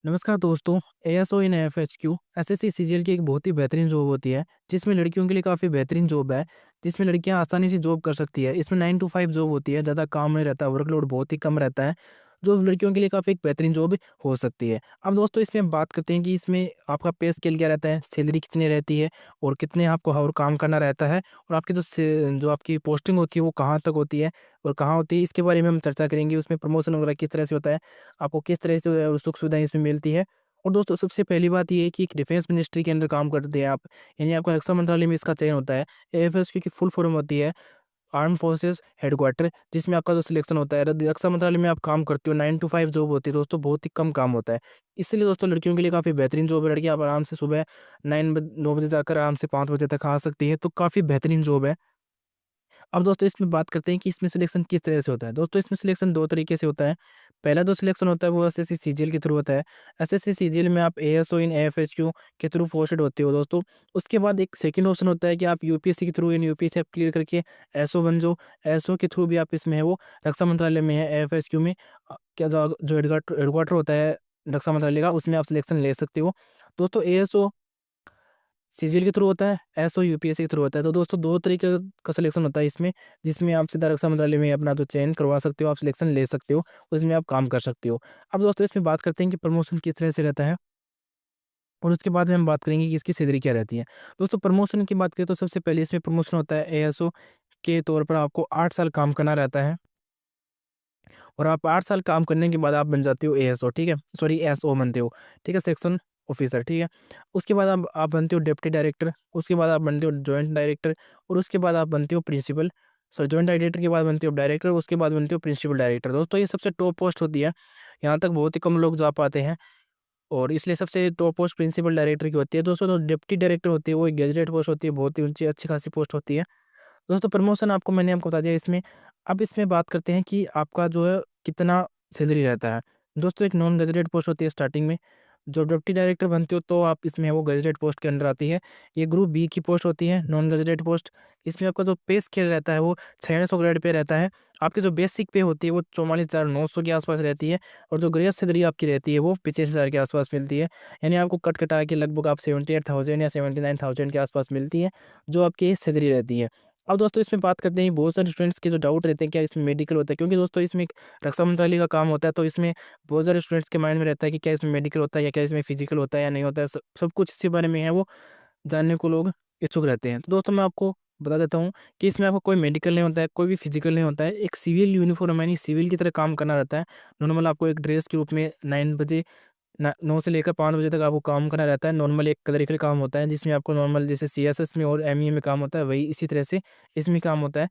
नमस्कार दोस्तों। एएसओ इन एफएचक्यू SSC CGL की एक बहुत ही बेहतरीन जॉब होती है, जिसमें लड़कियों के लिए काफ़ी बेहतरीन जॉब है, जिसमें लड़कियां आसानी से जॉब कर सकती है। इसमें 9 टू 5 जॉब होती है, ज़्यादा काम नहीं रहता, वर्कलोड बहुत ही कम रहता है, जो लड़कियों के लिए काफ़ी एक बेहतरीन जॉब हो सकती है। अब दोस्तों इसमें हम बात करते हैं कि इसमें आपका पे स्केल क्या रहता है, सैलरी कितनी रहती है और कितने आपको और काम करना रहता है, और आपकी जो आपकी पोस्टिंग होती है वो कहाँ तक होती है और कहाँ होती है, इसके बारे में हम चर्चा करेंगे। उसमें प्रमोशन वगैरह किस तरह से होता है, आपको किस तरह से सुख सुविधाएं इसमें मिलती है। और दोस्तों सबसे पहली बात ये है कि एक डिफेंस मिनिस्ट्री के अंदर काम करते हैं आप, यानी आपका रक्षा मंत्रालय में इसका चयन होता है। एएफएसक्यू की फुल फॉर्म होती है आर्म फोर्सेस हेडक्वार्टर, जिसमें आपका जो सिलेक्शन होता है रक्षा मंत्रालय में आप काम करते हो। 9 to 5 जॉब होती है दोस्तों, बहुत ही कम काम होता है। इसलिए दोस्तों लड़कियों के लिए काफ़ी बेहतरीन जॉब है। लड़की आप आराम से सुबह 9 बजे जाकर आराम से 5 बजे तक आ सकती है, तो काफ़ी बेहतरीन जॉब है। अब दोस्तों इसमें बात करते हैं कि इसमें सिलेक्शन किस तरह से होता है। दोस्तों इसमें सिलेक्शन 2 तरीके से होता है। पहला जो सिलेक्शन होता है वो एसएससी सीजीएल के थ्रू होता है। एसएससी सीजीएल में आप एएसओ इन एएफएचक्यू के थ्रू पोस्टेड होते हो दोस्तों। उसके बाद एक सेकंड ऑप्शन होता है कि आप यूपीएससी के थ्रू, यानी यूपीएससी आप क्लियर करके एसओ बन जाओ। एसओ के थ्रू भी आप इसमें है वो रक्षा मंत्रालय में है एएफएचक्यू में क्या जो हेडक्वार्टर होता है रक्षा मंत्रालय का, उसमें आप सिलेक्शन ले सकते हो। दोस्तों एएसओ सीजीएल के थ्रू होता है, एसओ यूपीएससी के थ्रू होता है। तो दोस्तों 2 तरीके का सिलेक्शन होता है इसमें, जिसमें आप सीधा रक्षा मंत्रालय में अपना जो चयन करवा सकते हो, आप सिलेक्शन ले सकते हो, उसमें आप काम कर सकते हो। अब दोस्तों इसमें बात करते हैं कि प्रमोशन किस तरह से रहता है, और उसके बाद में हम बात करेंगे कि इसकी सैलरी क्या रहती है। दोस्तों प्रमोशन की बात करें तो सबसे पहले इसमें प्रमोशन होता है एएसओ के तौर पर आपको 8 साल काम करना रहता है, और आप 8 साल काम करने के बाद आप बन जाते हो एएसओ, ठीक है? सॉरी एसओ बनते हो, ठीक है? सेक्शन ऑफिसर, ठीक है? उसके बाद आप बनते हो डिप्टी डायरेक्टर, उसके बाद आप बनते हो जॉइंट डायरेक्टर, और उसके बाद आप बनते हो प्रिंसिपल। सॉरी, जॉइंट डायरेक्टर के बाद बनते हो डायरेक्टर, उसके बाद बनते हो प्रिंसिपल डायरेक्टर। दोस्तों ये सबसे टॉप पोस्ट होती है, यहाँ तक बहुत ही कम लोग जा पाते हैं, और इसलिए सबसे टॉप पोस्ट प्रिंसिपल डायरेक्टर की होती है। दोस्तों जो डिप्टी डायरेक्टर होती है वो एक गैजेटेड पोस्ट होती है, बहुत ही ऊँची अच्छी खासी पोस्ट होती है। दोस्तों प्रमोशन मैंने आपको बता दिया इसमें। अब इसमें बात करते हैं कि आपका जो है कितना सैलरी रहता है। दोस्तों एक नॉन गैजेटेड पोस्ट होती है स्टार्टिंग में, जब डिप्टी डायरेक्टर बनते हो तो आप इसमें वो गैजेटेड पोस्ट के अंडर आती है। ये ग्रुप बी की पोस्ट होती है, नॉन गैजेटेड पोस्ट। इसमें आपका जो पे स्केल रहता है वो 600 ग्रेड पे रहता है। आपकी जो बेसिक पे होती है वो 44,900 के आसपास रहती है, और जो ग्रेस सैलरी आपकी रहती है वो 85,000 के आसपास मिलती है। यानी आपको कट कटा के लगभग आप 78,000 या 79,000 के आसपास मिलती है, जो आपकी सैलरी रहती है। अब दोस्तों इसमें बात करते हैं, बहुत सारे स्टूडेंट्स के जो डाउट रहते हैं क्या इसमें मेडिकल होता है, क्योंकि दोस्तों इसमें एक रक्षा मंत्रालय का काम होता है, तो इसमें बहुत सारे स्टूडेंट्स के माइंड में रहता है कि क्या इसमें मेडिकल होता है या क्या इसमें फिजिकल होता है या नहीं होता है। सब कुछ इसी बारे में है वो जानने को लोग इच्छुक रहते हैं। तो दोस्तों मैं आपको बता देता हूँ कि इसमें आपको कोई मेडिकल नहीं होता है, कोई भी फिजिकल नहीं होता है। एक सिविल यूनिफॉर्म यानी सिविल की तरह काम करना रहता है। नॉर्मल आपको एक ड्रेस के रूप में 9 बजे ना 9 से लेकर 5 बजे तक आपको काम करना रहता है। नॉर्मल एक क्लरिकल काम होता है, जिसमें आपको नॉर्मल जैसे सीएसएस में और एमईए में काम होता है, वही इसी तरह से इसमें काम होता है।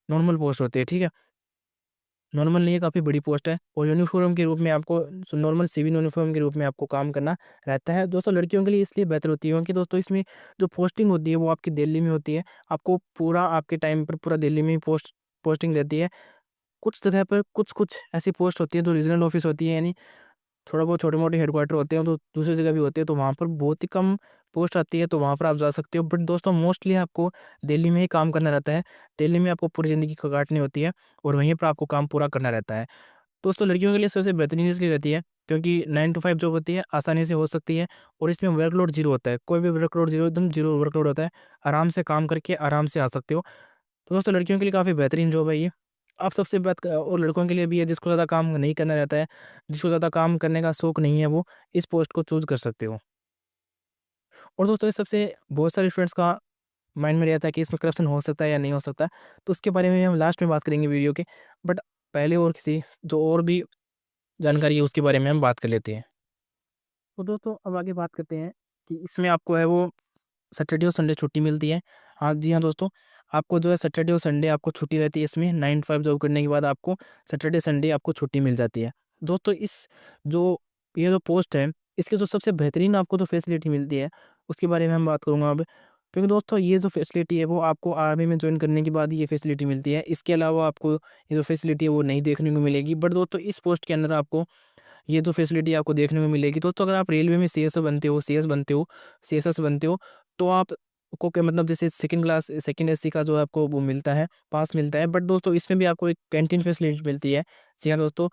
नॉर्मल पोस्ट होती है, ठीक है? नॉर्मल नहीं है, काफ़ी बड़ी पोस्ट है, और यूनिफ़ॉर्म के रूप में आपको नॉर्मल सिविल यूनिफ़ॉर्म के रूप में आपको काम करना रहता है। दोस्तों लड़कियों के लिए इसलिए बेहतर होती है क्योंकि दोस्तों इसमें जो पोस्टिंग होती है वो आपकी दिल्ली में होती है। आपको पूरा आपके टाइम पर पूरा दिल्ली में ही पोस्टिंग रहती है। कुछ जगह पर कुछ-कुछ ऐसी पोस्ट होती है जो रीजनल ऑफिस होती है, यानी थोड़ा बहुत छोटे-मोटे हेडक्वार्टर होते हैं, तो दूसरी जगह भी होते हैं, तो वहाँ पर बहुत ही कम पोस्ट आती है, तो वहाँ पर आप जा सकते हो। बट दोस्तों मोस्टली आपको दिल्ली में ही काम करना रहता है। दिल्ली में आपको पूरी ज़िंदगी काटनी होती है, और वहीं पर आपको काम पूरा करना रहता है। दोस्तों लड़कियों के लिए सबसे बेहतरीन इसलिए रहती है क्योंकि 9 टू 5 जॉब होती है, आसानी से हो सकती है, और इसमें वर्कलोड ज़ीरो होता है। कोई भी वर्कलोड ज़ीरो, एकदम ज़ीरो वर्कलोड होता है। आराम से काम करके आराम से आ सकते हो। तो दोस्तों लड़कियों के लिए काफ़ी बेहतरीन जॉब है ये। आप सबसे बात क और लड़कों के लिए भी है, जिसको ज़्यादा काम नहीं करना रहता है, जिसको ज़्यादा काम करने का शौक नहीं है, वो इस पोस्ट को चूज़ कर सकते हो। और दोस्तों ये सबसे बहुत सारे स्टूडेंट्स का माइंड में रहता है कि इसमें करप्शन हो सकता है या नहीं हो सकता, तो उसके बारे में हम लास्ट में बात करेंगे वीडियो के। बट पहले और किसी जो और भी जानकारी है उसके बारे में हम बात कर लेते हैं। तो दोस्तों अब आगे बात करते हैं कि इसमें आपको है वो सैटरडे और संडे छुट्टी मिलती है। हाँ जी हाँ दोस्तों, आपको जो है सैटरडे और संडे आपको छुट्टी रहती है। इसमें 9 टू 5 जॉब करने के बाद आपको सैटरडे संडे आपको छुट्टी मिल जाती है। दोस्तों जो ये जो पोस्ट है, इसकी जो सबसे बेहतरीन आपको जो फैसिलिटी मिलती है उसके बारे में हम बात करूँगा अब। क्योंकि दोस्तों ये जो फैसिलिटी है वो आपको आर्मी में ज्वाइन करने के बाद ही ये फैसिलिटी मिलती है। इसके अलावा आपको ये जो फैसिलिटी है वो नहीं देखने को मिलेगी। बट दोस्तों इस पोस्ट के अंदर आपको ये तो फैसिलिटी आपको देखने को मिलेगी। दोस्तों अगर आप रेलवे में सीएसओ बनते हो, सीएस बनते हो, सीएसएस बनते हो, तो आपको क्या मतलब जैसे सेकंड क्लास सेकंड एससी का जो है आपको वो मिलता है, पास मिलता है। बट दोस्तों इसमें भी आपको एक कैंटीन फैसिलिटी मिलती है। जी हाँ दोस्तों,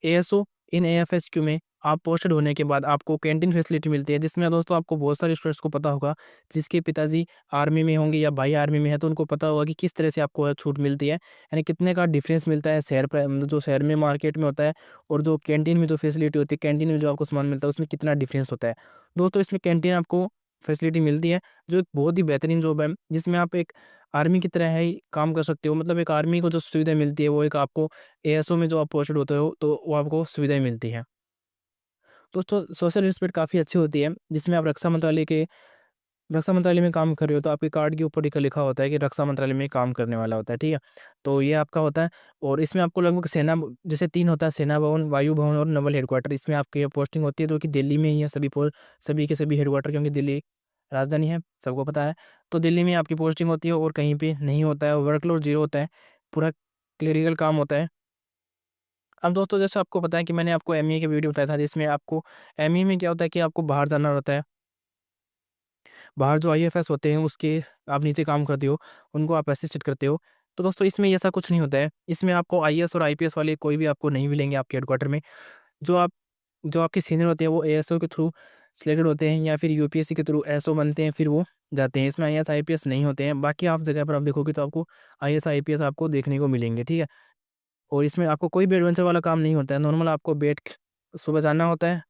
एएसओ इन एएफएसक्यू में आप पोस्टेड होने के बाद आपको कैंटीन फैसिलिटी मिलती है, जिसमें दोस्तों आपको बहुत सारे स्टूडेंट्स को पता होगा, जिसके पिताजी आर्मी में होंगे या भाई आर्मी में है, तो उनको पता होगा कि किस तरह से आपको छूट मिलती है, यानी कितने का डिफरेंस मिलता है शहर पर, मतलब जो शहर में मार्केट में होता है और जो कैंटीन में जो फैसिलिटी होती है, कैंटीन में जो आपको सामान मिलता है, उसमें कितना डिफरेंस होता है। दोस्तों इसमें कैंटीन आपको फैसिलिटी मिलती है, जो एक बहुत ही बेहतरीन जॉब है, जिसमें आप एक आर्मी की तरह है ही काम कर सकते हो। मतलब एक आर्मी को जो सुविधा मिलती है वो एक आपको एएसओ में जो आप पोस्टेड होते हो तो वो आपको सुविधाएं मिलती है। दोस्तों सोशल रिस्पेक्ट काफ़ी अच्छी होती है, जिसमें आप रक्षा मंत्रालय में काम कर रहे हो तो आपके कार्ड के ऊपर एक लिखा होता है कि रक्षा मंत्रालय में काम करने वाला होता है, ठीक है। तो ये आपका होता है, और इसमें आपको लगभग जैसे 3 होता है, सेना भवन, वायु भवन और नवल हेडक्वार्टर, इसमें आपकी पोस्टिंग होती है, जो कि दिल्ली में ही है सभी के सभी हेडक्वार्टर, क्योंकि दिल्ली राजधानी है, सबको पता है। तो दिल्ली में आपकी पोस्टिंग होती है और कहीं पे नहीं होता है, वर्कलोड 0 होता है, पूरा क्लेरिकल काम होता है। अब दोस्तों जैसे आपको पता है कि मैंने आपको एमईए की वीडियो बताया था, जिसमें आपको एमईए में क्या होता है कि आपको बाहर जाना होता है। बाहर जो आईएफएस होते हैं उसके आप नीचे काम करते हो, उनको आप असिस्ट करते हो। तो दोस्तों इसमें ऐसा कुछ नहीं होता है, इसमें आपको आईएएस और आईपीएस वाले कोई भी आपको नहीं मिलेंगे आपके हेडक्वार्टर में। जो आप जो आपके सीनियर होते हैं वो एएसओ के थ्रू सिलेक्टेड होते हैं, या फिर यूपीएससी के थ्रू एसओ बनते हैं, फिर वो जाते हैं। इसमें आईएएस आईपीएस नहीं होते हैं, बाकी आप जगह पर आप देखोगे तो आपको आईएएस आईपीएस आपको देखने को मिलेंगे, ठीक है। और इसमें आपको कोई भी एडवेंचर वाला काम नहीं होता है, नॉर्मल आपको सुबह जाना होता है,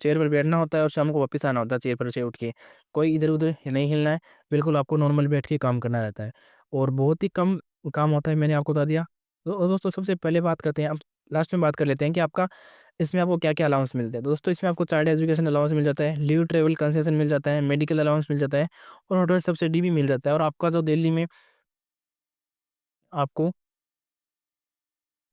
चेयर पर बैठना होता है और शाम को वापस आना होता है चेयर पर से उठ के। कोई इधर-उधर नहीं हिलना है, बिल्कुल आपको नॉर्मल बैठ के काम करना रहता है, और बहुत ही कम काम होता है, मैंने आपको बता दिया। तो दोस्तों सबसे पहले बात करते हैं, अब लास्ट में बात कर लेते हैं कि आपका इसमें आपको क्या-क्या अलाउंस मिलते हैं। तो दोस्तों इसमें आपको चाइल्ड एजुकेशन अलाउंस मिल जाता है, लीव ट्रैवल कंसेशन मिल जाता है, मेडिकल अलाउंस मिल जाता है और होटल सब्सिडी भी मिल जाता है, और आपका जो दिल्ली में आपको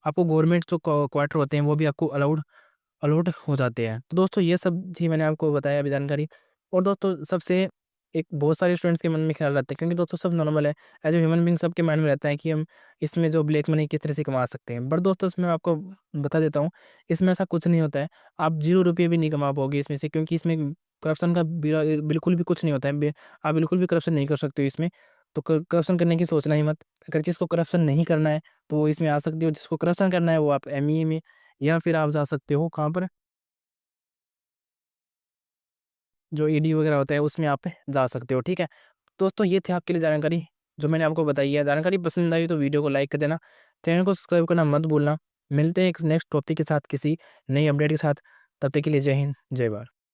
आपको गवर्नमेंट जो क्वार्टर होते हैं वो भी आपको अलॉट हो जाते हैं। तो दोस्तों ये सब थी, मैंने आपको बताया अभी जानकारी। और दोस्तों सबसे एक बहुत सारे स्टूडेंट्स के मन में ख्याल रहता है, क्योंकि दोस्तों सब नॉर्मल है, एज ए ह्यूमन बीइंग सबके माइंड में रहता है कि हम इसमें जो ब्लैक मनी किस तरह से कमा सकते हैं। बट दोस्तों इसमें आपको बता देता हूँ, इसमें ऐसा कुछ नहीं होता है। आप 0 रुपये भी नहीं कमा पाओगे इसमें से, क्योंकि इसमें करप्शन का बिल्कुल भी कुछ नहीं होता है। आप बिल्कुल भी करप्शन नहीं कर सकते हो इसमें। तो करप्शन करने की सोचना ही मत। अगर जिसको करप्शन नहीं करना है तो वो इसमें आ सकते हो, जिसको करप्शन करना है वो आप एमईए में, या फिर आप जा सकते हो कहाँ पर, जो ईडी वगैरह होता है उसमें आप जा सकते हो, ठीक है। दोस्तों ये थी आपके लिए जानकारी, जो मैंने आपको बताई है। जानकारी पसंद आई तो वीडियो को लाइक कर देना, चैनल को सब्सक्राइब करना मत भूलना। मिलते हैं एक नेक्स्ट टॉपिक के साथ, किसी नई अपडेट के साथ। तब तक के लिए जय हिंद, जय भारत।